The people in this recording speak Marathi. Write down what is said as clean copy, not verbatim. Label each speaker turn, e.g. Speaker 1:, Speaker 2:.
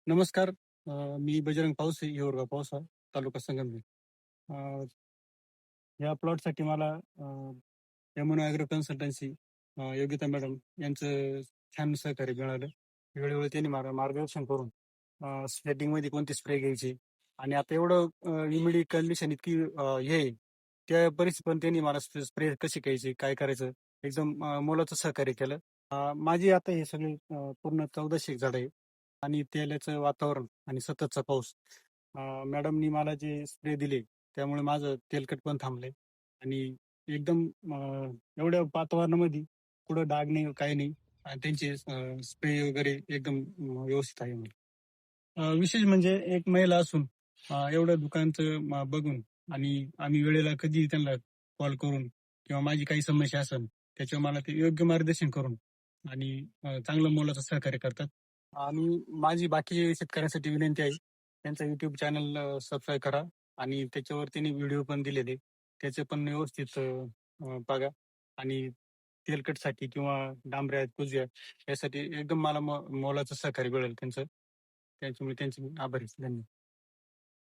Speaker 1: नमस्कार. मी बजरंग पावसे, हिवरगाव पावसा, तालुका संगमनेर. अ, या प्लॉटसाठी मला Yamuna agro consultancy Yogita madam यांचं छान सहकार्य मिळालं. वेळोवेळी त्यांनी मला मार्गदर्शन करून स्प्रेडिंगमध्ये कोणते स्प्रे घ्यायचे आणि आता एवढं ह्युमिडिटी कंडिशन इतकी हे आहे, त्या परिस्थितीत पण त्यांनी मला स्प्रे कसे घ्यायचे, काय करायचं एकदम मोलाचं सहकार्य केलं. माझी आता हे सगळे पूर्ण 1400 झाडं आहे आणि तेलाचं वातावरण आणि सततचा पाऊस. मॅडमनी मला जे स्प्रे दिले त्यामुळे माझं तेलकट पण थांबलंय आणि एकदम एवढ्या वातावरणामध्ये कुठं डाग नाही, काही नाही आणि त्यांचे स्प्रे वगैरे एकदम व्यवस्थित आहे. विशेष म्हणजे एक महिला असून एवढं दुकानचं बघून आणि आम्ही वेळेला कधी त्यांना कॉल करून किंवा माझी काही समस्या असेल त्याच्यावर मला ते योग्य मार्गदर्शन करून आणि चांगलं मोलाचं सहकार्य करतात. आणि माझी बाकी शेतकऱ्यांसाठी विनंती आहे, त्यांचा YouTube चॅनल सबस्क्राईब करा आणि त्याच्यावर त्यांनी व्हिडिओ पण दिलेले, त्याचे पण व्यवस्थित बघा आणि तेलकटसाठी किंवा डांबऱ्या, कुजव्या यासाठी एकदम मला मोलाचं सहकार्य मिळेल त्यांचं. त्याच्यामुळे त्यांचे मी आभारी आहे. धन्यवाद.